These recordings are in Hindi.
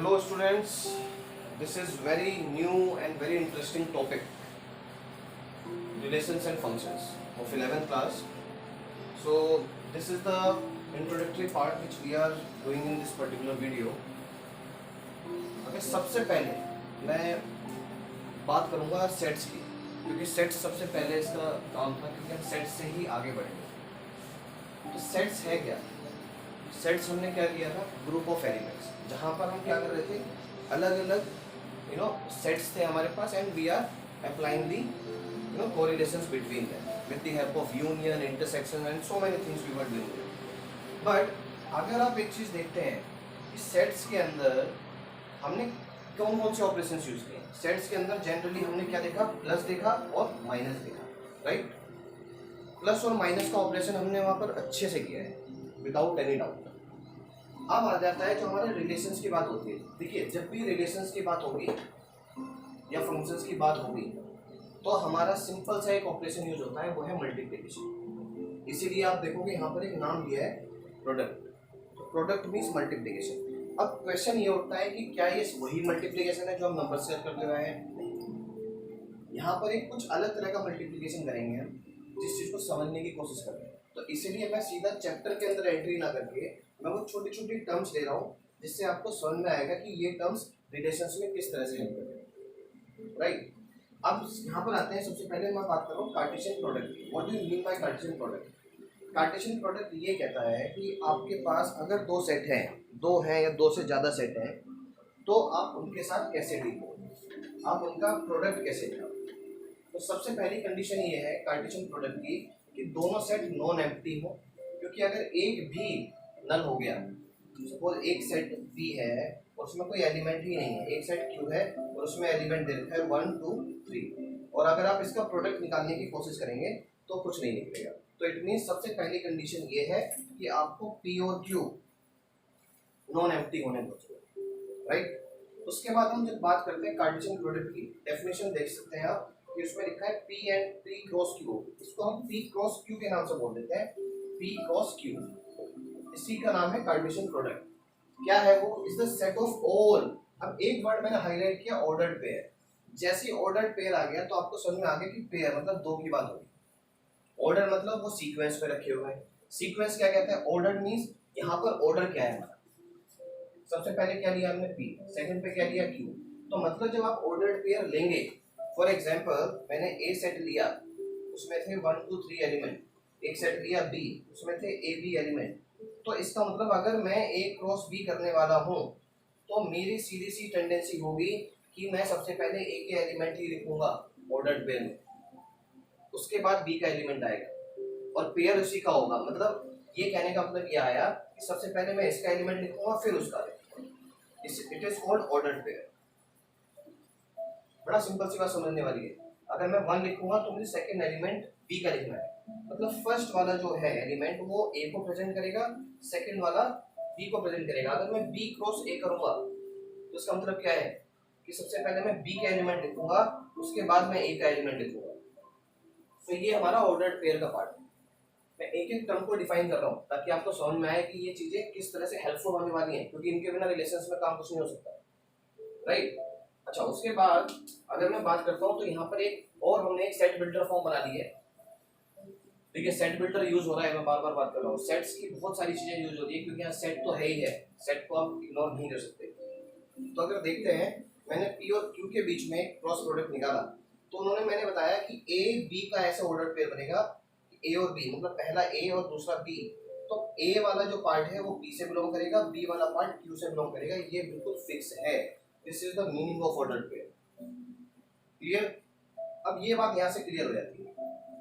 Hello students, this is very new and very interesting topic, relations and functions of 11th class. So this is the introductory part which we are doing in this particular video. Okay, सबसे पहले मैं बात करूंगा सेट्स की, क्योंकि सेट्स सबसे पहले इसका काम था, क्योंकि हम सेट्स से ही आगे बढ़ेंगे। तो सेट्स है क्या? सेट्स हमने क्या किया था, ग्रुप ऑफ एलिमेंट्स, जहाँ पर हम क्या कर रहे थे, अलग अलग सेट्स थे हमारे पास, and we are applying the correlations between them with the help of union, intersection and so many things we were doing. But अगर आप एक चीज़ देखते हैं कि सेट्स के अंदर हमने कौन कौन से ऑपरेशंस यूज किए। सेट्स के अंदर जनरली हमने क्या देखा, प्लस देखा और माइनस देखा, राइट। प्लस और माइनस का ऑपरेशन हमने वहाँ पर अच्छे से किया है, विदाउट एनी डाउट। अब आ जाता है जो हमारे रिलेशंस की बात होती है। देखिए, जब भी रिलेशंस की बात होगी या फंक्शंस की बात होगी तो हमारा सिंपल सा एक ऑपरेशन यूज होता है, वो है मल्टीप्लिकेशन। इसीलिए आप देखोगे यहाँ पर एक नाम दिया है प्रोडक्ट। तो प्रोडक्ट मीन्स मल्टीप्लिकेशन। अब क्वेश्चन ये उठता है कि क्या ये वही मल्टीप्लिकेशन है जो हम नंबर से करते हुए हैं? नहीं, यहाँ पर एक कुछ अलग तरह का मल्टीप्लिकेशन करेंगे हम, जिस चीज़ को समझने की कोशिश कर रहे हैं। तो इसीलिए मैं सीधा चैप्टर के अंदर एंट्री ना करके मैं वो छोटी छोटी टर्म्स ले रहा हूँ, जिससे आपको समझ में आएगा कि ये टर्म्स रिलेशंस में किस तरह से हेल्प करते हैं, राइट। अब यहाँ पर आते हैं, सबसे पहले मैं बात कर रहा हूँ कार्टेशियन प्रोडक्ट की। What do you mean by Cartesian product? Cartesian product ये कहता है कि आपके पास अगर दो सेट हैं, दो हैं या दो से ज़्यादा सेट हैं, तो आप उनके साथ कैसे डील करो, आप उनका प्रोडक्ट कैसे निकालो। तो सबसे पहली कंडीशन ये है कार्टेशियन प्रोडक्ट की कि दोनों सेट नॉन एम्प्टी हो, क्योंकि अगर एक भी नल हो गया, सपोज एक सेट बी है और उसमें कोई एलिमेंट ही नहीं है, एक सेट क्यू है और उसमें एलिमेंट दे रखा है 1 2 3, और अगर आप इसका प्रोडक्ट निकालने की कोशिश करेंगे तो कुछ नहीं निकलेगा। तो इट मीन सबसे पहली कंडीशन ये है कि आपको पी और क्यू नॉन एम्प्टी होने चाहिए, राइट। उसके बाद हम जब बात करते हैं कार्टेशियन प्रोडक्ट की, डेफिनेशन देख सकते हैं आप कि उसमें लिखा है P and P cross Q. इसको हम पी क्रॉस क्यू के नाम से बोल देते हैं, पी क्रॉस क्यू, इसी का नाम है कार्टेशियन प्रोडक्ट। क्या है वो? Is the set of all. अब एक वर्ड मैंने हाईलाइट किया, ऑर्डर्ड पेयर। जैसे ही ऑर्डर्ड पेयर आ गया तो आपको समझ में आ गया कि पेयर मतलब दो की बात होगी। ऑर्डर मतलब वो सीक्वेंस पे रखे हुए हैं। सीक्वेंस क्या कहते हैं? ऑर्डर मींस यहाँ पर ऑर्डर क्या है हमारा, सबसे पहले क्या लिया हमने पी, सेकंड पे क्या लिया क्यू। तो मतलब जब आप ऑर्डर्ड पेयर लेंगे, फॉर एग्जांपल मैंने ए सेट लिया, उसमें थे 1 2 3 एलिमेंट, एक सेट लिया बी, उसमें थे ए बी एलिमेंट। तो इसका मतलब अगर मैं ए क्रॉस बी करने वाला हूँ तो मेरी सीधी सी टेंडेंसी होगी कि मैं सबसे पहले ए के एलिमेंट ही लिखूंगा ऑर्डर्ड पेयर में, उसके बाद बी का एलिमेंट आएगा और पेयर उसी का होगा। मतलब ये कहने का मतलब ये आया कि सबसे पहले मैं इसका एलिमेंट लिखूंगा फिर उसका लिखूंगा। It is called ordered pair. बड़ा सिंपल सी बात समझने वाली है। अगर मैं 1 लिखूंगा तो मुझे सेकंड एलिमेंट बी का लिखना है, मतलब फर्स्ट वाला जो है एलिमेंट वो ए को प्रेजेंट करेगा, सेकंड वाला बी को प्रेजेंट करेगा। अगर मैं बी क्रॉस ए करूंगा तो इसका मतलब क्या है कि सबसे पहले मैं बी का एलिमेंट लिखूंगा, उसके बाद मैं ए का एलिमेंट लिखूंगा। तो ये हमारा ऑर्डर्ड पेयर का पार्ट है। मैं एक एक टर्म को डिफाइन कर रहा हूँ ताकि आपको समझ में आए कि ये चीजें किस तरह से हेल्पफुल होने वाली हैं, क्योंकि इनके बिना रिलेशंस में काम कुछ नहीं हो सकता, राइट। अच्छा, उसके बाद अगर मैं बात करता हूँ तो यहाँ पर एक और हमने एक सेट बिल्डर फॉर्म बना ली है। देखिए, सेट बिल्डर यूज हो रहा है, मैं बार बार बात कर रहा हूँ। सेट्स की बहुत सारी चीजें यूज हो रही है, क्योंकि यहाँ सेट तो है ही है, सेट को आप इग्नोर नहीं कर सकते। तो अगर देखते हैं, मैंने पी और क्यू के बीच में क्रॉस प्रोडक्ट निकाला, तो मैंने बताया कि ए बी का ऐसे ऑर्डर पेयर बनेगा, ए और बी मतलब पहला ए और दूसरा बी। तो ए वाला जो पार्ट है वो बी से बिलोंग करेगा, बी वाला पार्ट क्यू से बिलोंग करेगा, ये बिल्कुल फिक्स है। This is the meaning of order pair. Clear? अब ये बात यहाँ से क्लियर हो जाती है।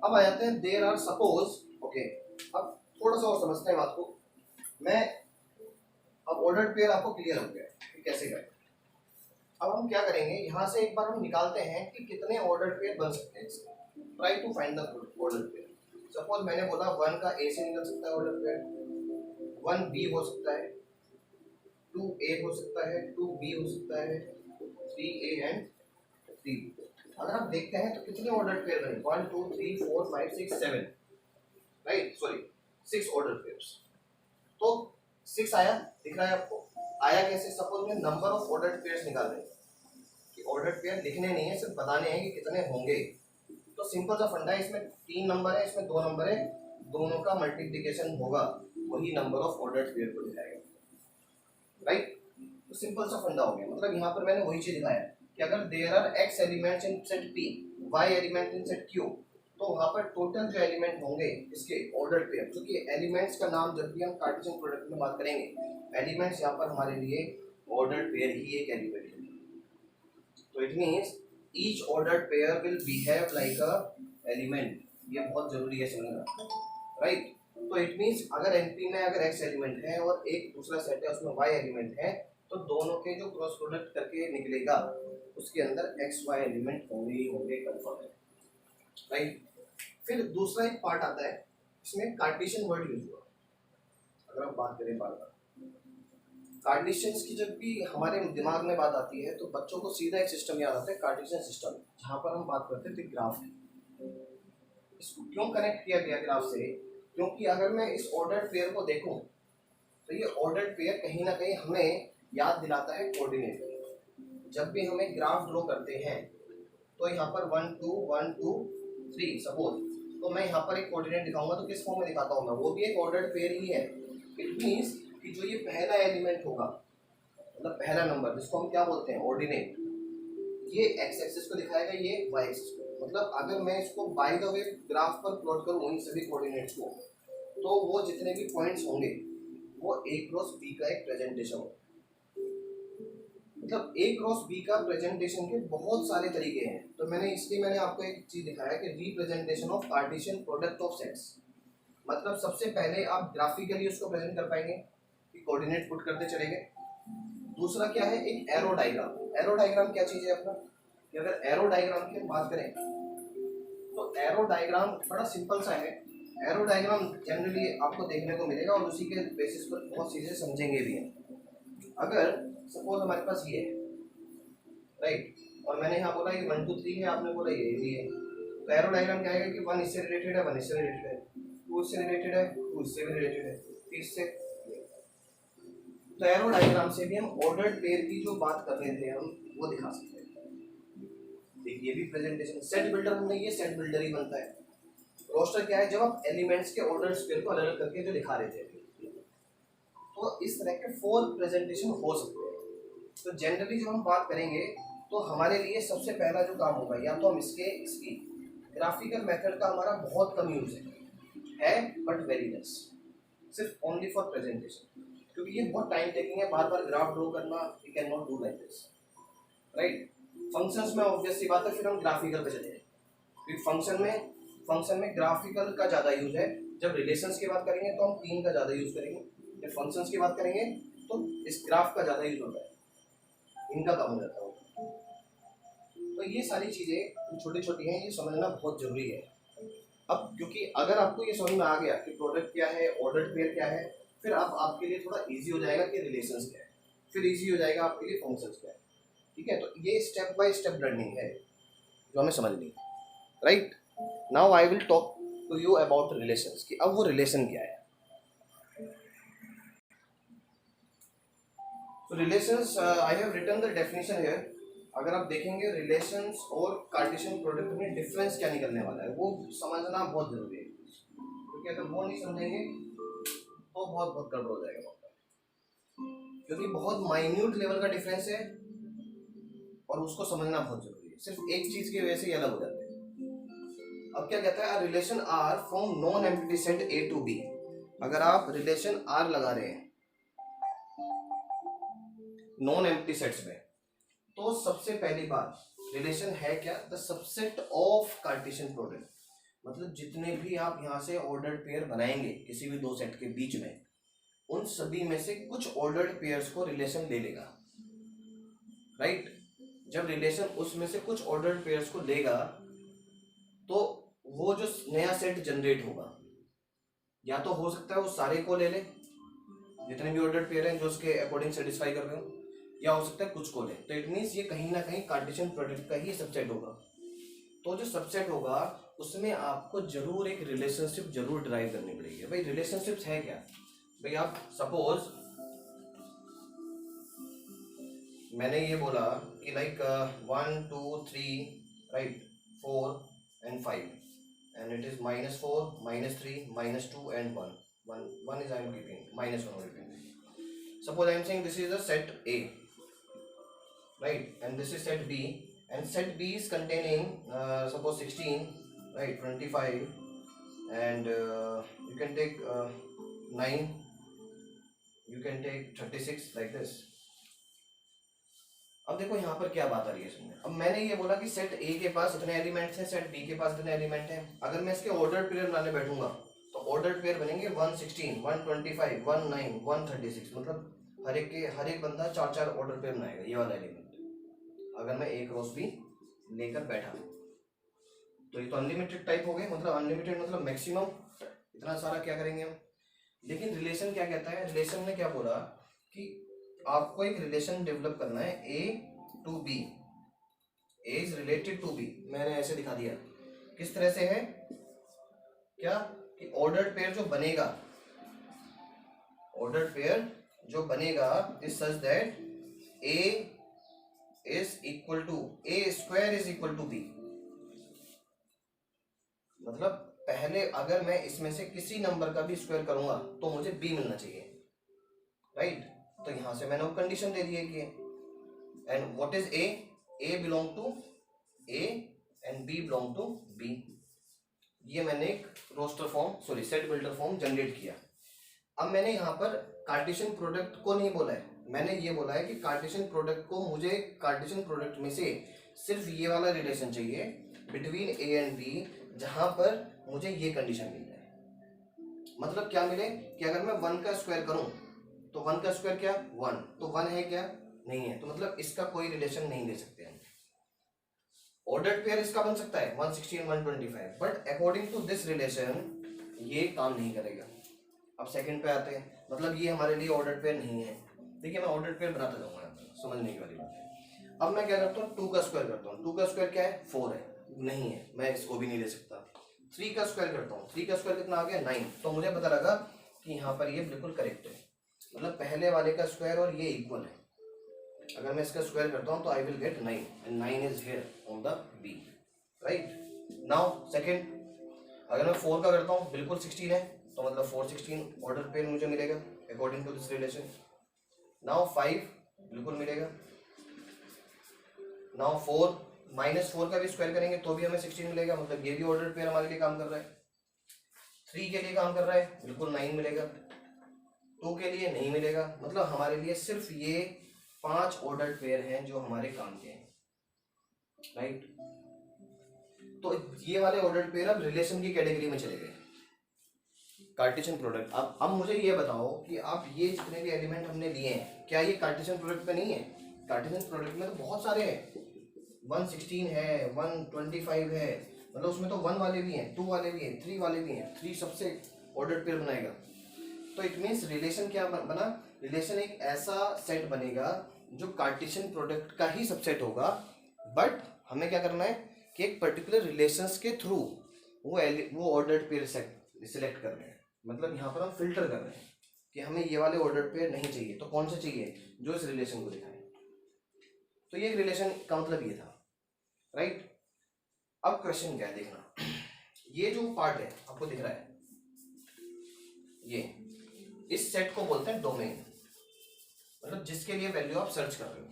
अब आ जाते हैं देयर आर सपोज। ओके, अब थोड़ा सा और समझते हैं बात को। मैं अब ऑर्डर्ड पेयर आपको क्लियर हो गया कि कैसे करें। अब हम क्या करेंगे, यहाँ से एक बार हम निकालते हैं कि कितने ऑर्डर्ड पेयर बन सकते हैं इसके। Try to find the ordered pair. Suppose मैंने बोला 1 का ए से निकल सकता है ऑर्डर पेयर, 1 बी हो सकता है, 2 ए हो सकता है, 2 बी हो सकता है, 3 ए एंड 3 बी। अगर आप देखते हैं तो कितने ऑर्डर पेयर बने, 1 2 3 4 5 6 7, राइट, सॉरी 6 ऑर्डर पेयर्स। तो 6 आया, दिख रहा है आपको? आया कैसे, सपोज में नंबर ऑफ ऑर्डर्ड पेयर्स निकाल रहे हैं कि ऑर्डर्ड पेयर लिखने नहीं है, सिर्फ बताने हैं कि कितने होंगे। तो सिंपल सा फंडा है, इसमें 3 नंबर है, इसमें 2 नंबर है, दोनों का मल्टीप्लिकेशन होगा, वही नंबर ऑफ ऑर्डर्ड पेयर को दिखाएगा, राइट। तो सिंपल सा फंडा हो गया। मतलब यहाँ पर मैंने वही चीज दिखाया कि अगर there are x elements in set P, y element in set Q, तो वहाँ पर टोटल जो एलिमेंट होंगे इसके ऑर्डर्ड पेयर, क्योंकि एलिमेंट्स का नाम जब भी हम कार्टेशियन प्रोडक्ट में बात करेंगे, एलिमेंट्स यहाँ पर हमारे लिए ऑर्डर्ड पेयर ही एक एलिमेंट है। तो it means each ordered pair will behave like a element. ये बहुत जरूरी है समझना, राइट। तो इट मीन्स अगर एनपी में अगर x एलिमेंट है और एक दूसरा सेट है उसमें y एलिमेंट है, तो दोनों के जो क्रॉस प्रोडक्ट करके निकलेगा उसके अंदर x y एलिमेंट होंगे ही होंगे, कंफर्म है, राइट। फिर दूसरा एक पार्ट आता है, इसमें कार्टेशियन वर्ड यूज हुआ। अगर हम बात करें बार बार कार्टेशियंस की, जब भी हमारे दिमाग में बात आती है तो बच्चों को सीधा एक सिस्टम याद आता है, कार्टेशियन सिस्टम, जहाँ पर हम बात करते थे ग्राफ की। इसको क्यों कनेक्ट किया गया ग्राफ से, क्योंकि अगर मैं इस ऑर्डर्ड पेयर को देखूं तो ये ऑर्डर्ड पेयर कहीं ना कहीं हमें याद दिलाता है कोऑर्डिनेट। जब भी हमें ग्राफ ड्रॉ करते हैं तो यहाँ पर 1 2 1 2 3 सपोज, तो मैं यहाँ पर एक कोऑर्डिनेट दिखाऊंगा तो किस फॉर्म में दिखाता हूँ मैं, वो भी एक ऑर्डर्ड पेयर ही है। इट मीन्स कि जो ये पहला एलिमेंट होगा, मतलब पहला नंबर जिसको हम क्या बोलते हैं ऑर्डिनेट, ये x एक्सिस को दिखाएगा, ये y एक्सिस को। मतलब अगर मैं इसको बाय द वे ग्राफ पर प्लॉट करूँ इन सभी कोऑर्डिनेट्स को, तो वो जितने भी पॉइंट्स होंगे वो a क्रॉस b का एक प्रेजेंटेशन होगा। मतलब a क्रॉस b का प्रेजेंटेशन के बहुत सारे तरीके हैं। तो मैंने आपको एक चीज दिखाया कि representation of Cartesian product of sets. मतलब सबसे पहले आप ग्राफिकली उसको प्रेजेंट कर पाएंगे कि कोऑर्डिनेट पुट करते चलेंगे। दूसरा क्या है, एक एरो डायग्राम। एरो डायग्राम क्या चीज है अपना, कि अगर एरो डायग्राम की बात करें तो एरो डायग्राम बड़ा सिंपल सा है। एरो डायग्राम जनरली आपको देखने को मिलेगा और उसी के बेसिस पर बहुत चीजें समझेंगे भी हैं। अगर सपोज हमारे पास ये है, राइट, और मैंने यहाँ बोला ये 1 2 3 है, आपने बोला ये भी है, तो एरो डायग्राम क्या है कि 1 इससे रिलेटेड है, 1 इससे रिलेटेड है, 2 इससे रिलेटेड है, 2 इससे भी रिलेटेड है, 3 इससे। तो एरो डायग्राम से भी हम ऑर्डर्ड पेयर की जो बात कर रहे थे हम वो दिखा सकते हैं। देखिए ये भी प्रेजेंटेशन, सेट बिल्डर में ये सेट बिल्डर ही बनता है। रोस्टर क्या है, जब आप एलिमेंट्स के ऑर्डर पेयर को अलग अलग करके जो दिखा रहे थे, तो इस तरह के 4 प्रेजेंटेशन हो सकते हैं। तो जनरली जब हम बात करेंगे तो हमारे लिए सबसे पहला जो काम होगा, या तो हम इसकी ग्राफिकल मेथड का हमारा बहुत कम यूज है बट वेरी लेस, सिर्फ ओनली फॉर प्रेजेंटेशन, क्योंकि ये बहुत टाइम टेकिंग है, बार बार ग्राफ ड्रॉ करना, we can not do like this, right. Functions में ऑब्वियस सी बात है, फिर हम ग्राफिकल पे चले जाएंगे, क्योंकि फंक्शन में ग्राफिकल का ज़्यादा यूज है। जब रिलेशंस की बात करेंगे तो हम 3 का ज़्यादा यूज करेंगे, जब फंक्शंस की बात करेंगे तो इस ग्राफ का ज़्यादा यूज होता है, इनका कम हो जाता है। तो ये सारी चीज़ें छोटी छोटी हैं, ये समझना बहुत ज़रूरी है। अब क्योंकि अगर आपको ये समझ में आ गया कि प्रोडक्ट क्या है, ऑर्डर्ड पेयर क्या है, फिर अब आपके लिए थोड़ा इजी हो जाएगा कि रिलेशंस क्या है, फिर इजी हो जाएगा आपके लिए फंक्शंस क्या है, ठीक है। तो ये स्टेप बाय स्टेप लर्निंग है जो हमें समझनी है, right. Now I will talk to you about relations, कि अब वो रिलेशन क्या है। तो relations, I have written the definition here. अगर आप देखेंगे रिलेशंस और कार्टेशियन प्रोडक्ट में डिफरेंस क्या निकलने वाला है, वो समझना बहुत जरूरी है, क्योंकि अगर वो नहीं समझेंगे तो बहुत गड़बड़ हो जाएगा, क्योंकि बहुत माइन्यूट लेवल का डिफरेंस है और उसको समझना बहुत जरूरी है। सिर्फ एक चीज की वजह से ये अलग हो जाते हैं। अब क्या कहता है, relation R from non empty set A to B. अगर आप रिलेशन आर लगा रहे हैं नॉन एम्प्टी सेट्स में, तो सबसे पहली बात रिलेशन है क्या, the subset of Cartesian product. मतलब जितने भी आप यहाँ से ऑर्डर्ड पेयर बनाएंगे किसी भी दो सेट के बीच में, उन सभी में से कुछ ऑर्डर्ड पेयर्स को रिलेशन ले लेगा, राइट। जब रिलेशन उसमें से कुछ ऑर्डर्ड पेयर्स को लेगा तो वो जो नया सेट जनरेट होगा, या तो हो सकता है वो सारे को ले ले, जितने भी ऑर्डर्ड पेयर हैं जो उसके अकॉर्डिंग सेटिस्फाई कर रहे हो, या हो सकता है कुछ को ले। तो इट मीन्स ये कहीं ना कहीं कार्टेशियन प्रोडक्ट का ही सबसेट होगा। तो जो सबसेट होगा उसमें आपको जरूर एक रिलेशनशिप जरूर ड्राइव करनी पड़ेगी। भाई रिलेशनशिप्स है क्या, भाई आप सपोज मैंने ये बोला कि like 1 2 3 right 4 and 5 and it is -4 -3 -2 and 1. 1 is I am keeping, -1 only keeping. Suppose I am saying this is a set A, right, and this is set B, and set B is containing suppose 16, right, 25 and you can take 9, you can take 36 like this. अब देखो यहाँ पर क्या बात आ रही है इसमें। अब मैंने ये बोला कि सेट ए के पास इतने एलिमेंट्स हैं, सेट बी के पास इतने एलिमेंट हैं। अगर मैं इसके ऑर्डर पेयर बनाने बैठूंगा तो ऑर्डर पेयर बनेंगे 116, 125, 19, 136, मतलब हर एक बंदा 4 ऑर्डर पेयर बनाएगा ये वाला एलिमेंट। अगर मैं एक रोज भी लेकर बैठा तो ये तो अनलिमिटेड टाइप हो गए, मतलब अनलिमिटेड मतलब मैक्सिमम इतना सारा क्या करेंगे हम। लेकिन रिलेशन क्या कहता है, रिलेशन ने क्या बोला कि आपको एक रिलेशन डेवलप करना है A to B, A is related to B. मैंने ऐसे दिखा दिया, किस तरह से है क्या कि ऑर्डर्ड पेयर जो बनेगा, ऑर्डर्ड पेयर जो बनेगा is such that a is equal to a square is equal to b. मतलब पहले अगर मैं इसमें से किसी नंबर का भी स्क्वायर करूंगा तो मुझे बी मिलना चाहिए, राइट। तो यहां से मैंने वो कंडीशन दे दी है कि and what is a belong to A and b belong to B. ये मैंने एक roster form sorry set builder form generate किया। अब मैंने यहाँ पर कार्टेशियन प्रोडक्ट को नहीं बोला है, मैंने ये बोला है कि कार्टेशियन प्रोडक्ट को मुझे कार्टेशियन प्रोडक्ट में से सिर्फ ये वाला रिलेशन चाहिए बिटवीन ए एंड बी जहां पर मुझे ये कंडीशन मिल जाए। मतलब क्या मिले कि अगर मैं 1 का स्क्वायर करूं तो 1 का स्क्वायर क्या 1, तो 1 है क्या नहीं है, तो मतलब इसका कोई रिलेशन नहीं दे सकते हम। ऑर्डर्ड पेयर इसका बन सकता है 116 125, but according to this relation ये काम नहीं करेगा। अब सेकंड पे आते हैं, मतलब ये हमारे लिए ऑर्डर्ड पेयर नहीं है। देखिए मैं ऑर्डर्ड पेयर बनाता जाऊंगा यहाँ पर, समझने की वाली बात है। अब मैं क्या करता हूँ 2 का स्क्वायर करता हूँ, 2 का स्क्वायर क्या है 4 है, नहीं है, मैं इसको भी नहीं ले सकता। 3 का स्क्वायर करता हूँ, 3 का स्क्वायर कितना आ गया 9, तो मुझे पता लगा कि यहाँ पर ये बिल्कुल करेक्ट है, मतलब पहले वाले का स्क्वायर और ये इक्वल है। अगर मैं इसका स्क्वायर करता हूँ तो I will get 9 and 9 is here on the B, right. Now second, अगर मैं 4 का करता हूँ बिल्कुल 16 है, तो मतलब 4 16 ऑर्डर पेयर मुझे मिलेगा according to this relation. Now 5 बिल्कुल मिलेगा। नाउ 4 -4 का भी स्क्वायर करेंगे तो भी हमें 16 मिलेगा, मतलब ये भी ऑर्डर पेयर हमारे लिए काम कर रहा है। 3 के लिए काम कर रहा है, बिल्कुल 9 मिलेगा। 2 के लिए नहीं मिलेगा, मतलब हमारे लिए सिर्फ ये 5 ऑर्डर्ड पेयर हैं जो हमारे काम के हैं, राइट। तो ये वाले ऑर्डर्ड पेयर अब रिलेशन की कैटेगरी में चले गए, कार्टेशियन प्रोडक्ट। अब मुझे ये बताओ कि आप ये जितने भी एलिमेंट हमने लिए हैं क्या ये कार्टेशियन प्रोडक्ट पे नहीं है? कार्टेशियन प्रोडक्ट में तो बहुत सारे हैं, 116 है, 125 है, मतलब उसमें तो 1 वाले भी हैं, 2 वाले भी हैं, 3 वाले भी हैं। 3 सबसे ऑर्डर्ड पेयर बनाएगा, तो इट मीन्स रिलेशन क्या बना, रिलेशन एक ऐसा सेट बनेगा जो कार्टेशियन प्रोडक्ट का ही सबसेट होगा। बट हमें क्या करना है कि एक पर्टिकुलर रिलेशंस के थ्रू वो ऑर्डर्ड पेयर सिलेक्ट कर रहे हैं, मतलब यहाँ पर हम फिल्टर कर रहे हैं कि हमें ये वाले ऑर्डर्ड पेयर नहीं चाहिए, तो कौन से चाहिए जो इस रिलेशन को दिखाए। तो ये रिलेशन का मतलब ये था, राइट। अब क्वेश्चन क्या है देखना, ये जो पार्ट है आपको दिख रहा है, ये इस सेट को बोलते हैं डोमेन, मतलब जिसके लिए वैल्यू आप सर्च कर रहे हो।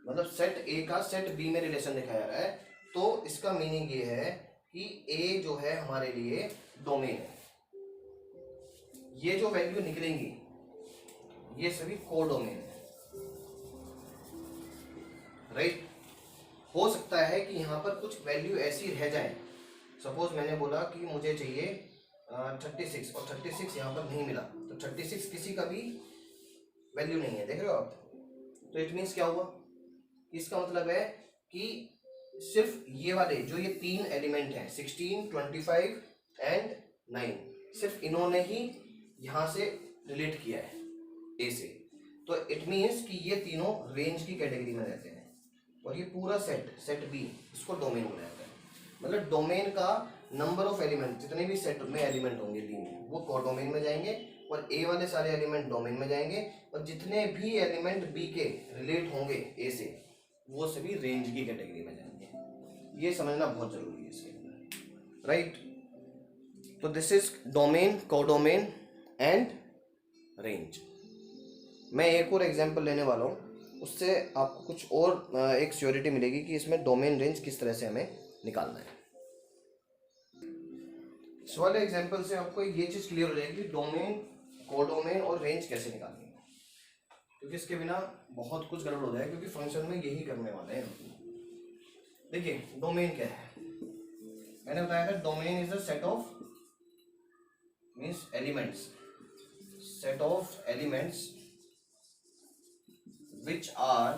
मतलब सेट ए का सेट बी में रिलेशन दिखाया जा रहा है, तो इसका मीनिंग ये है कि ए जो है हमारे लिए डोमेन है। ये जो वैल्यू निकलेंगी ये सभी कोडोमेन है, राइट। हो सकता है कि यहाँ पर कुछ वैल्यू ऐसी रह जाए, सपोज मैंने बोला कि मुझे चाहिए 36 और 36 यहाँ पर नहीं मिला, तो 36 किसी का भी वैल्यू नहीं है, देख रहे हो आप। तो इट मीन्स क्या हुआ, इसका मतलब है कि सिर्फ ये वाले जो ये 3 एलिमेंट हैं 16, 25 एंड 9, सिर्फ इन्होंने ही यहाँ से रिलेट किया है ए से। तो इट मीन्स कि ये तीनों रेंज की कैटेगरी में रहते हैं, और ये पूरा सेट बी इसको डोमेन बोला जाता है। मतलब डोमेन का नंबर ऑफ एलिमेंट, जितने भी सेट में एलिमेंट होंगे 3 वो कोडोमेन में जाएंगे, और ए वाले सारे एलिमेंट डोमेन में जाएंगे और जितने भी एलिमेंट बी के रिलेट होंगे ए से वो सभी रेंज की कैटेगरी में जाएंगे। ये समझना बहुत जरूरी है इसके अंदर, राइट। तो this is domain, codomain and range. मैं एक और एग्जांपल लेने वाला हूँ, उससे आपको कुछ और एक श्योरिटी मिलेगी कि इसमें डोमेन रेंज किस तरह से हमें निकालना है। इस वाले एग्जांपल से आपको ये चीज़ क्लियर हो जाएगी कि डोमेन, कोडोमेन और रेंज कैसे निकालनी है, क्योंकि इसके बिना बहुत कुछ गड़बड़ हो जाएगा, क्योंकि फंक्शन में यही करने वाले हैं। देखिए डोमेन क्या है, मैंने बताया था domain is a set of means elements, set of elements which are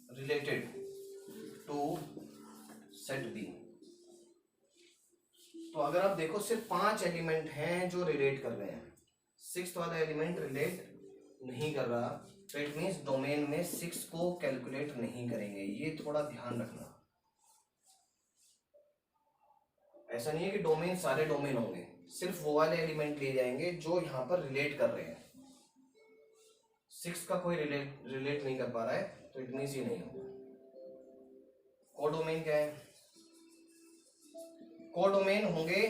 related to set B। तो अगर आप देखो सिर्फ 5 एलिमेंट हैं जो रिलेट कर रहे हैं, 6th वाला एलिमेंट रिलेट नहीं कर रहा, तो इट मीन्स डोमेन में 6 को कैलकुलेट नहीं करेंगे। ये थोड़ा ध्यान रखना। ऐसा नहीं है कि डोमेन सारे डोमेन होंगे, सिर्फ वो वाले एलिमेंट लिए जाएंगे जो यहाँ पर रिलेट कर रहे हैं। 6 का कोई रिलेट नहीं कर पा रहा है तो इट मीन्स ये नहीं होगा। कोडोमेन क्या है? कोडोमेन होंगे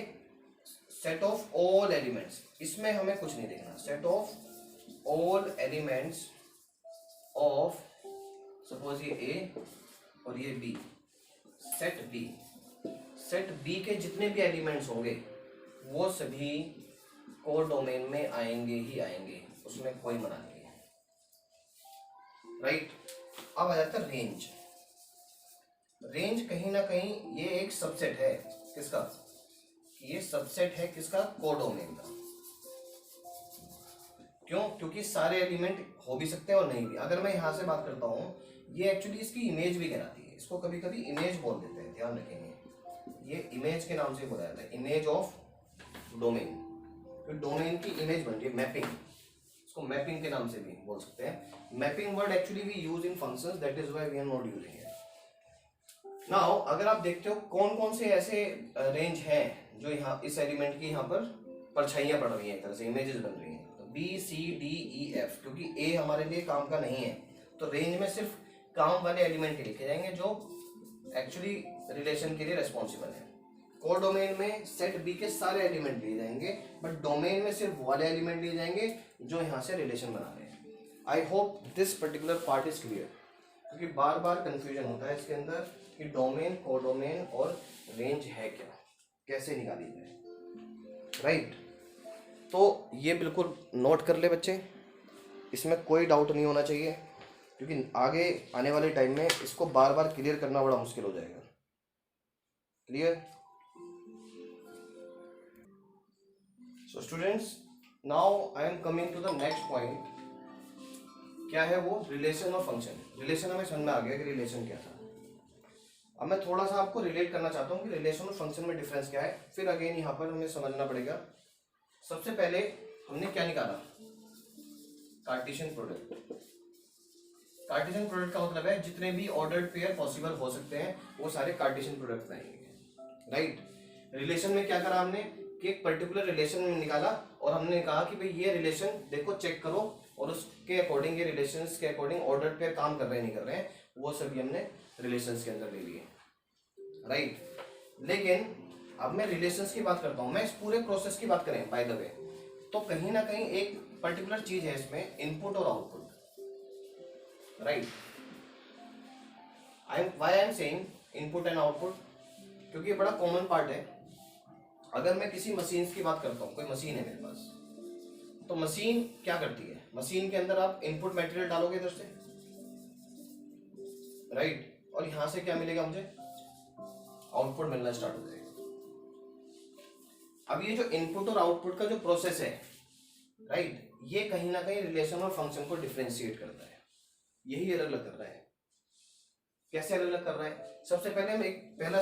सेट ऑफ ऑल एलिमेंट्स, इसमें हमें कुछ नहीं देखना। Set of all elements of suppose ये ए और ये B, set B. Set B के जितने भी एलिमेंट्स होंगे वो सभी कोडोमेन में आएंगे ही आएंगे, उसमें कोई मना नहीं है, राइट। अब आ जाता है रेंज। रेंज कहीं ना कहीं ये एक सबसेट है किसका? ये सबसेट है किसका? कोडोमेन का। क्यों? क्योंकि सारे एलिमेंट हो भी सकते हैं और नहीं भी। अगर मैं यहां से बात करता हूं, ये एक्चुअली इसकी इमेज भी कहलाती है, इसको कभी कभी इमेज बोल देते हैं, ध्यान रखेंगे। ये इमेज के नाम से बोला जाता है, इमेज ऑफ डोमेन। तो डोमेन की इमेज बन रही है, मैपिंग, इसको मैपिंग के नाम से भी बोल सकते हैं। Mapping word actually we use in functions, that is why we are not using it. Now अगर आप देखते हो कौन कौन से ऐसे रेंज हैं जो यहाँ इस एलिमेंट की यहाँ पर परछाइयाँ पड़ रही हैं, एक तरह से इमेजेस बन रही हैं, तो B C D E F, क्योंकि ए हमारे लिए काम का नहीं है तो रेंज में सिर्फ काम वाले एलिमेंट के लिखे जाएंगे जो एक्चुअली रिलेशन के लिए रेस्पॉन्सिबल है। कोडोमेन में सेट बी के सारे एलिमेंट लिए जाएंगे, बट डोमेन में सिर्फ वाले एलिमेंट लिए जाएंगे जो यहाँ से रिलेशन बना रहे हैं। आई hope this particular part is clear, क्योंकि बार बार कंफ्यूजन होता है इसके अंदर कि डोमेन, कोडोमेन और रेंज है क्या, कैसे निकाली जाए, राइट। तो ये बिल्कुल नोट कर ले बच्चे, इसमें कोई डाउट नहीं होना चाहिए, क्योंकि आगे आने वाले टाइम में इसको बार बार क्लियर करना बड़ा मुश्किल हो जाएगा। Clear? So students, now I am coming to the next point. क्या है वो? रिलेशन और फंक्शन। रिलेशन हमें समझ में आ गया कि रिलेशन क्या था। अब मैं थोड़ा सा आपको रिलेट करना चाहता हूँ कि रिलेशन और फंक्शन में डिफरेंस क्या है, फिर अगेन यहाँ पर हमें समझना पड़ेगा। सबसे पहले हमने क्या निकाला? Cartesian product. कार्टेशियन प्रोडक्ट का मतलब है जितने भी ऑर्डर्ड पेयर पॉसिबल हो सकते हैं वो सारे कार्टेशियन प्रोडक्ट आएंगे, राइट। रिलेशन में क्या करा हमने कि एक पर्टिकुलर रिलेशन में निकाला और हमने कहा कि भाई ये रिलेशन देखो, चेक करो, और उसके अकॉर्डिंग ये रिलेशंस के अकॉर्डिंग ऑर्डर्ड पेयर काम कर रहे हैं नहीं कर रहे हैं, वो सभी हमने रिलेशंस के अंदर ले लिए, राइट। लेकिन अब मैं रिलेशंस की बात करता हूँ, मैं इस पूरे प्रोसेस की बात करें बाय द वे, तो कहीं ना कहीं एक पर्टिकुलर चीज है इसमें, इनपुट और output, right. Why I am saying input and output, क्योंकि ये बड़ा कॉमन पार्ट है। अगर मैं किसी मशीन की बात करता हूँ, कोई मशीन है मेरे पास, तो मशीन क्या करती है? मशीन के अंदर आप इनपुट मटेरियल डालोगे इधर से, राइट, और यहां से क्या मिलेगा मुझे? आउटपुट मिलना स्टार्ट हो जाएगा। अब ये जो इनपुट और आउटपुट का जो प्रोसेस है, राइट, ये कहीं ना कहीं रिलेशन और फंक्शन को डिफरेंशिएट करता है, यही अलग अलग कर रहा है। कैसे अलग अलग कर रहा है? सबसे पहले हम एक पहला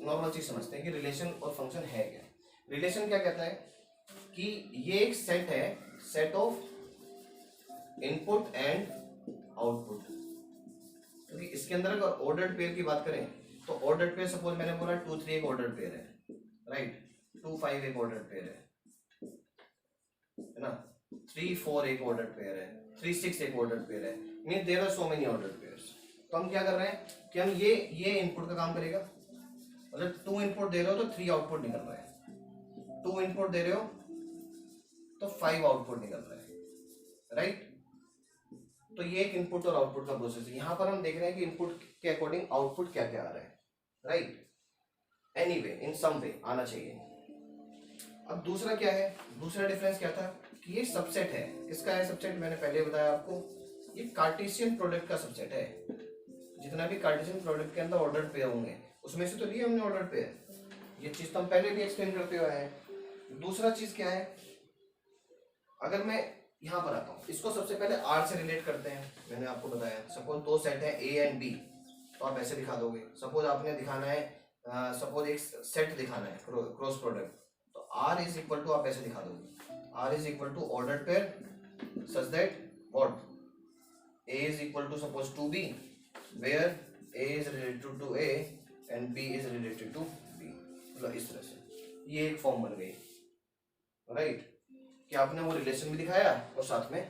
नॉर्मल चीज समझते हैं कि रिलेशन और फंक्शन है क्या। रिलेशन क्या कहता है कि ये एक सेट है, set of input and output. क्योंकि इसके अंदर अगर ऑर्डर्ड पेयर की बात करें तो ऑर्डर्ड पेयर, सपोज मैंने बोला 2 3 एक ऑर्डर्ड पेयर है, राइट, 2 5 एक ऑर्डर्ड पेयर है, है ना, 3 4 एक ऑर्डर्ड पेयर है, 3 6 एक ऑर्डर्ड पेयर है, mean there are so many ordered pairs. तो हम क्या कर रहे हैं कि हम ये इनपुट का काम करेगा, मतलब 2 इनपुट दे रहे हो तो 3 आउटपुट निकल रहा है, 2 इनपुट दे रहे हो तो 5 आउटपुट निकल रहा है, राइट। तो ये एक इनपुट और आउटपुट का प्रोसेस है। यहाँ पर हम देख रहे हैं कि इनपुट के अकॉर्डिंग आउटपुट क्या क्या आ रहा है, राइट। एनीवे इन सम वे आना चाहिए। अब दूसरा क्या है, दूसरा डिफरेंस क्या था कि ये सबसेट है। किसका है सबसेट, मैंने पहले बताया आपको, ये कार्टेशियन प्रोडक्ट का सबसेट है। जितना भी कार्टेशियन प्रोडक्ट के अंदर ऑर्डर्ड पेयर होंगे उसमें से तो लिए हमने ऑर्डर्ड पेयर, ये चीज तो हम पहले भी एक्सप्लेन करते हुए आए हैं। दूसरा चीज क्या है, अगर मैं यहाँ पर आता हूँ, इसको सबसे पहले आर से रिलेट करते हैं। मैंने आपको बताया सपोज 2 सेट है ए एंड बी, तो आप ऐसे दिखा दोगे। सपोज आपने दिखाना है, सपोज एक सेट दिखाना है क्रॉस प्रोडक्ट, तो आर इज इक्वल टू आप ऐसे दिखा दोगे, R is equal to ordered pair such that what a is equal to suppose to b, where a is related to A and b is related to b. मतलब इस तरह से ये एक फॉर्म बन गई, राइट। कि आपने वो रिलेशन भी दिखाया और साथ में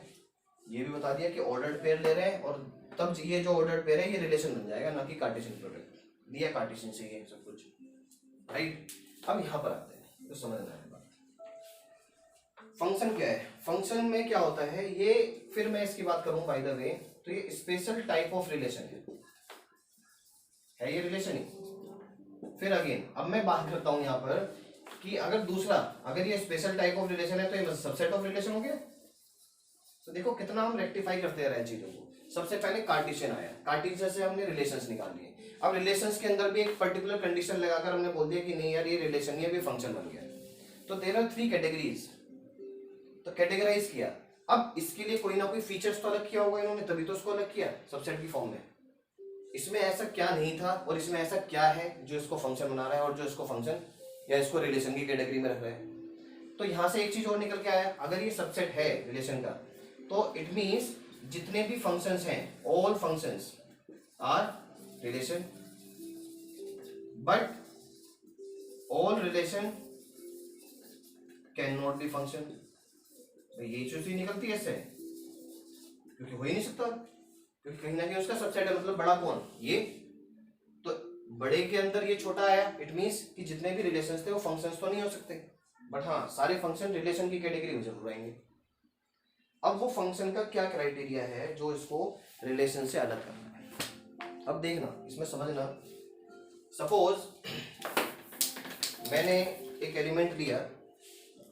ये भी बता दिया कि ऑर्डर्ड पेयर ले रहे हैं, और तब ये जो ऑर्डर्ड पेयर है ये रिलेशन बन जाएगा, ना कि कार्टेशियन प्रोडक्ट दिया कार्टेशियन से ये सब कुछ, राइट। अब यहाँ पर आते हैं तो समझना है बात। फंक्शन क्या है, फंक्शन में क्या होता है ये, फिर मैं इसकी बात करूं बाय द वे, तो ये स्पेशल टाइप ऑफ रिलेशन है ये रिलेशन ही। फिर अगेन अब मैं बात करता हूं यहाँ पर कि अगर दूसरा, अगर ये स्पेशल टाइप ऑफ रिलेशन है तो ये सबसेट ऑफ रिलेशन हो गया। तो देखो कितना हम रेक्टिफाई करते रहे चीजों को। सबसे पहले कार्टेशियन आया, कार्टेशियन से हमने रिलेशंस निकाल लिए। अब रिलेशंस के अंदर भी एक पर्टिकुलर कंडीशन लगाकर हमने बोल दिया कि नहीं यार ये रिलेशन ही अभी फंक्शन बन गया। तो देयर आर 3 कैटेगरीज, तो कैटेगराइज किया। अब इसके लिए कोई ना कोई फीचर्स तो अलग किया होगा इन्होंने, तभी तो उसको अलग किया सबसेट की फॉर्म में। इसमें ऐसा क्या नहीं था और इसमें ऐसा क्या है जो इसको फंक्शन बना रहा है और जो इसको फंक्शन या इसको रिलेशन की कैटेगरी में रख रहा है। तो यहां से एक चीज और निकल के आया, अगर ये सबसेट है रिलेशन का तो इट मींस जितने भी फंक्शंस हैं, all functions are relation, but all relation can not be function. तो ये चीज ही निकलती है इससे, क्योंकि हो ही नहीं सकता, क्योंकि कहीं ना कहीं उसका सबसेट है। मतलब बड़ा कौन, ये, तो बड़े के अंदर ये छोटा आया, इट मींस कि जितने भी रिलेशंस थे वो फंक्शंस तो नहीं हो सकते, बट हाँ सारे फंक्शन रिलेशन की कैटेगरी में जरूर आएंगे। अब वो फंक्शन का क्या क्राइटेरिया है जो इसको रिलेशन से अलग करना है। अब देखना इसमें समझना, सपोज मैंने एक एलिमेंट लिया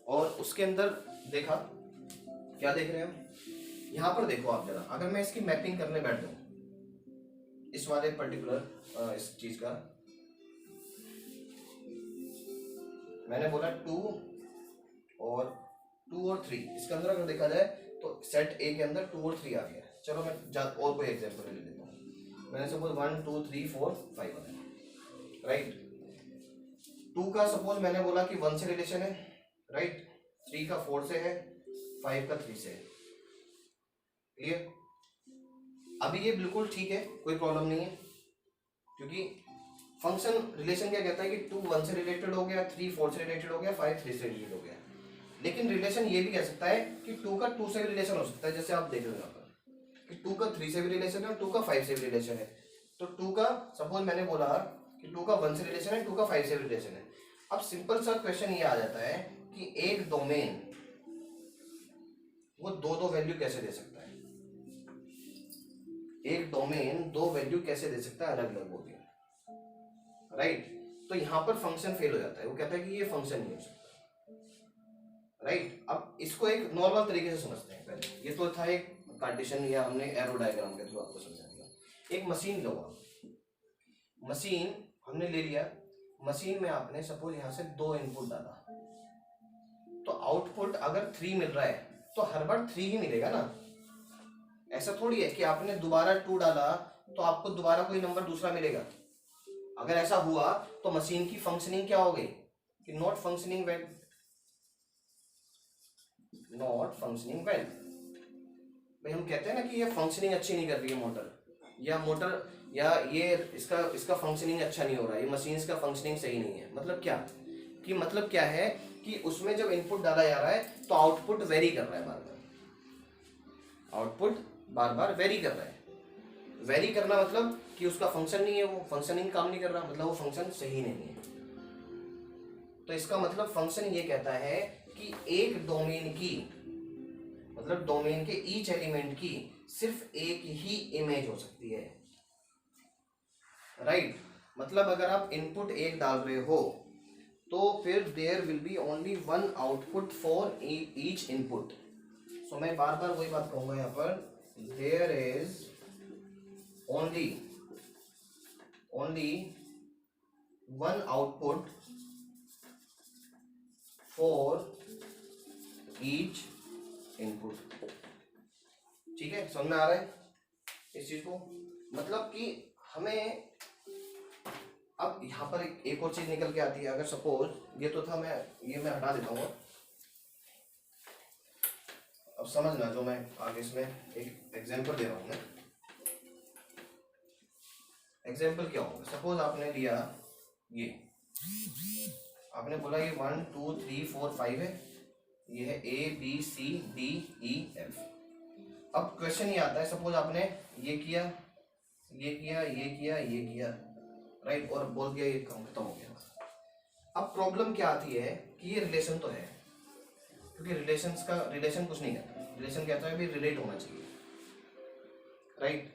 और उसके अंदर देखा, क्या देख रहे हैं हम यहाँ पर, देखो आप जरा, अगर मैं इसकी मैपिंग करने बैठ जाऊं इस वाले पर्टिकुलर इस चीज का, मैंने बोला 2 और 3, इसके अंदर अगर देखा जाए तो सेट ए के अंदर 2 और 3 आ गया। चलो मैं और कोई एग्जांपल ले लेता हूँ। मैंने सपोज 1 2 3 4 5 बनाया, राइट। 2 का सपोज मैंने बोला कि 1 से रिलेशन है, राइट, 3 का 4 से है, 5 का 3 से है, क्लियर। अभी ये बिल्कुल ठीक है, कोई प्रॉब्लम नहीं है, क्योंकि फंक्शन रिलेशन क्या कहता है कि 2 1 से रिलेटेड हो गया, 3 4 से रिलेटेड हो गया, 5 3 से रिलेटेड हो गया। लेकिन रिलेशन ये भी कह सकता है कि 2 का 2 से भी रिलेशन हो सकता है, जैसे आप देख रहे हो यहाँ पर कि 2 का 3 से भी रिलेशन है और 2 का 5 से भी रिलेशन है। तो 2 का सपोज मैंने बोला कि 2 का 1 से रिलेशन है, 2 का 5 से भी रिलेशन है। अब सिंपल सा क्वेश्चन ये आ जाता है कि एक डोमेन वो दो वैल्यू कैसे दे सकता है, एक डोमेन 2 वैल्यू कैसे दे सकता है अलग अलग होगी, राइट। तो यहां पर फंक्शन फेल हो जाता है, वो कहता है कि ये फंक्शन नहीं हो सकता, राइट। अब इसको एक नॉर्मल तरीके से समझते हैं। पहले ये तो था एक कार्टेशियन या हमने एरो डायग्राम के थ्रू आपको समझा दिया। एक मशीन लो आप, मशीन हमने ले लिया, मशीन में आपने सपोज यहां से 2 इनपुट डाला, तो आउटपुट अगर 3 मिल रहा है तो हर बार 3 ही मिलेगा ना। ऐसा थोड़ी है कि आपने दोबारा 2 डाला तो आपको दोबारा कोई नंबर दूसरा मिलेगा। अगर ऐसा हुआ तो मशीन की फंक्शनिंग क्या हो गई कि not functioning well, not functioning well. भाई हम कहते हैं ना कि ये फंक्शनिंग अच्छी नहीं कर रही है मोटर, या ये इसका फंक्शनिंग अच्छा नहीं हो रहा है, ये मशीन का फंक्शनिंग सही नहीं है। मतलब क्या कि मतलब क्या है कि उसमें जब इनपुट डाला जा रहा है तो आउटपुट वेरी कर रहा है, बार बार आउटपुट बार बार वेरी कर रहा है। वेरी करना मतलब कि उसका फंक्शन नहीं है, वो फंक्शनिंग काम नहीं कर रहा, मतलब वो फंक्शन सही नहीं है। तो इसका मतलब फंक्शन ये कहता है कि एक डोमेन की, मतलब डोमेन के ईच एलिमेंट की सिर्फ एक ही इमेज हो सकती है, राइट। मतलब अगर आप इनपुट एक डाल रहे हो तो फिर there will be only one output for each input. So मैं बार बार वही बात कहूंगा यहाँ पर, there is only one output for each input. ठीक है, समझ में आ रहा है इस चीज को? मतलब कि हमें अब यहाँ पर एक और चीज निकल के आती है। अगर सपोज ये तो था, मैं हटा देता हूँ। अब समझना, जो मैं आगे इसमें एक एग्जांपल दे रहा हूँ मैं। एग्जांपल क्या होगा? सपोज आपने लिया ये, आपने बोला ये 1 2 3 4 5 है, ये है ABCDEF। अब क्वेश्चन ये आता है, सपोज आपने ये किया, राइट, और बोल दिया ये काम खत्म हो गया। अब प्रॉब्लम क्या आती है कि ये रिलेशन तो है, क्योंकि रिलेशन कुछ नहीं कहता। रिलेशन कहता है भी रिलेट होना चाहिए, राइट।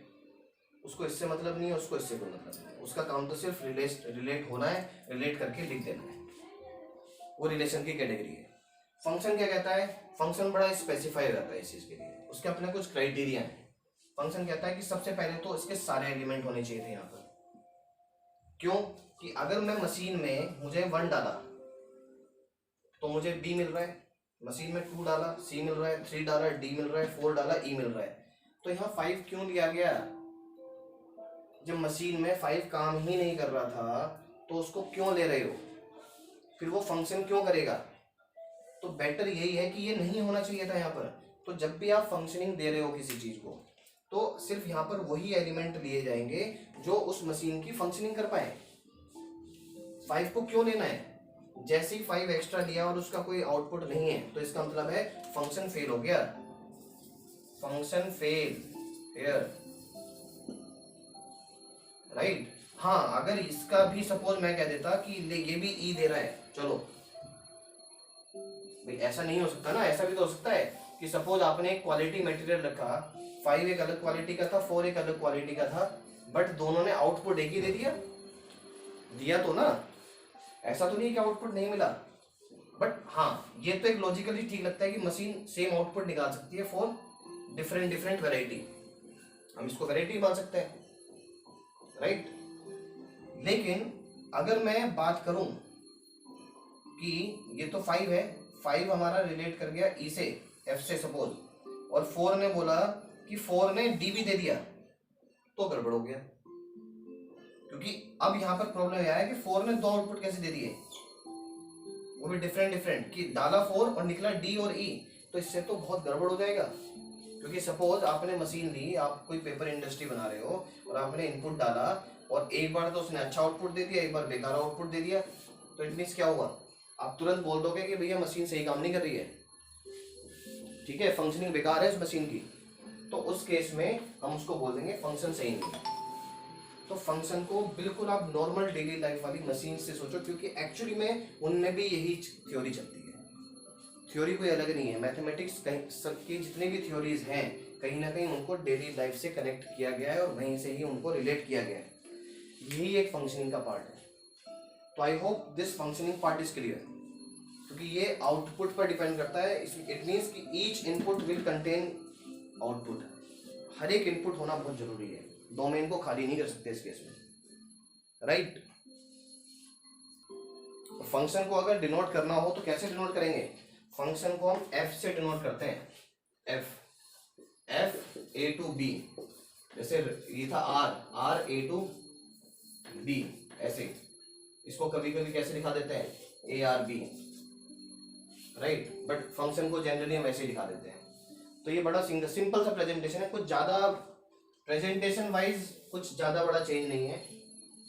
उसको इससे मतलब नहीं है, उसको इससे कोई मतलब नहीं है। उसका काम तो सिर्फ रिलेट होना है, रिलेट करके लिख देना है, वो रिलेशन की कैटेगरी है। फंक्शन क्या कहता है? फंक्शन बड़ा स्पेसिफाई रहता है इस चीज के लिए, उसके अपने कुछ क्राइटेरिया है। फंक्शन कहता है कि सबसे पहले तो इसके सारे एलिमेंट होने चाहिए थे यहाँ पर। क्यों? कि अगर मैं मशीन में मुझे 1 डाला तो मुझे B मिल रहा है, मशीन में 2 डाला C मिल रहा है, 3 डाला D मिल रहा है, 4 डाला E मिल रहा है। तो यहाँ 5 क्यों लिया गया? जब मशीन में 5 काम ही नहीं कर रहा था तो उसको क्यों ले रहे हो? फिर वो फंक्शन क्यों करेगा? तो बेटर यही है कि ये नहीं होना चाहिए था यहाँ पर। तो जब भी आप फंक्शनिंग दे रहे हो किसी चीज को, तो सिर्फ यहाँ पर वही एलिमेंट लिए जाएंगे जो उस मशीन की फंक्शनिंग कर पाए। 5 को क्यों लेना है? जैसे ही 5 एक्स्ट्रा लिया और उसका कोई आउटपुट नहीं है तो इसका मतलब है फंक्शन फेल हो गया, फंक्शन फेल हियर, राइट। हाँ, अगर इसका भी सपोज मैं कह देता कि ये भी ई दे रहा है, चलो भाई, ऐसा नहीं हो सकता ना। ऐसा भी तो हो सकता है कि सपोज आपने एक क्वालिटी मटेरियल रखा, 5 एक अलग क्वालिटी का था, 4 एक अलग क्वालिटी का था, बट दोनों ने आउटपुट एक ही दे दिया तो ना। ऐसा तो नहीं कि आउटपुट नहीं मिला, बट हाँ, ये तो एक लॉजिकली ठीक लगता है कि मशीन सेम आउटपुट निकाल सकती है फॉर डिफरेंट वैरायटी। हम इसको वैरायटी मान सकते हैं, राइट। लेकिन अगर मैं बात करूं कि ये तो 5 है, 5 हमारा रिलेट कर गया ई से, एफ से सपोज, और 4 ने बोला कि 4 ने डी भी दे दिया, तो गड़बड़ हो गया। क्योंकि अब यहां पर प्रॉब्लम यह है कि 4 ने 2 आउटपुट कैसे दे दिए, वो भी डिफरेंट, कि डाला 4 और निकला डी और ई, तो इससे तो बहुत गड़बड़ हो जाएगा। क्योंकि सपोज आपने मशीन ली, आप कोई पेपर इंडस्ट्री बना रहे हो और आपने इनपुट डाला और एक बार तो उसने अच्छा आउटपुट दे दिया, एक बार बेकार आउटपुट दे दिया, तो इट मींस क्या होगा? आप तुरंत बोल दोगे कि भैया मशीन सही काम नहीं कर रही है, ठीक है, फंक्शनिंग बेकार है इस मशीन की। तो उस केस में हम उसको बोल देंगे फंक्शन सही नहीं है। तो फंक्शन को बिल्कुल आप नॉर्मल डेली लाइफ वाली मशीन से सोचो, क्योंकि एक्चुअली में उनमें भी यही थ्योरी चलती है। थ्योरी कोई अलग नहीं है। मैथमेटिक्स की जितनी भी थ्योरीज हैं, कहीं ना कहीं उनको डेली लाइफ से कनेक्ट किया गया है और वहीं से ही उनको रिलेट किया गया है। यही एक फंक्शनिंग का पार्ट है। तो I hope this functioning part is clear, क्योंकि ये आउटपुट पर डिपेंड करता है। इट मीन्स कि each input will contain output. हर एक इनपुट होना बहुत जरूरी है, डोमेन को खाली नहीं कर सकते इस केस में, राइट। फंक्शन को अगर डिनोट करना हो तो कैसे डिनोट करेंगे? फंक्शन को हम एफ से डिनोट करते हैं, एफ ए टू बी। जैसे ये था आर ए टू बी, ऐसे इसको कभी कभी कैसे लिखा देते हैं? A R B, right. But function को जनरली हम ऐसे लिखा देते हैं। तो ये बड़ा सिंपल सा प्रेजेंटेशन है, कुछ ज्यादा प्रेजेंटेशन वाइज कुछ ज्यादा बड़ा चेंज नहीं है।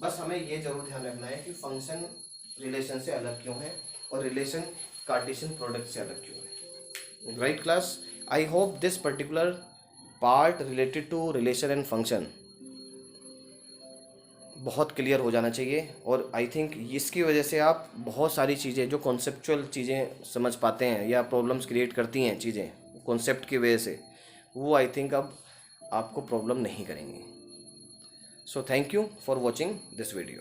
बस हमें ये जरूर ध्यान रखना है कि फंक्शन रिलेशन से अलग क्यों है और रिलेशन कार्टेशियन प्रोडक्ट्स याद रखे हुए। Right class, I hope this particular part related to relation and function बहुत क्लियर हो जाना चाहिए, और आई थिंक इसकी वजह से आप बहुत सारी चीज़ें जो कॉन्सेप्चुअल चीज़ें समझ पाते हैं या प्रॉब्लम्स क्रिएट करती हैं चीज़ें कॉन्सेप्ट की वजह से, वो आई थिंक अब आपको प्रॉब्लम नहीं करेंगी। So thank you for watching this video.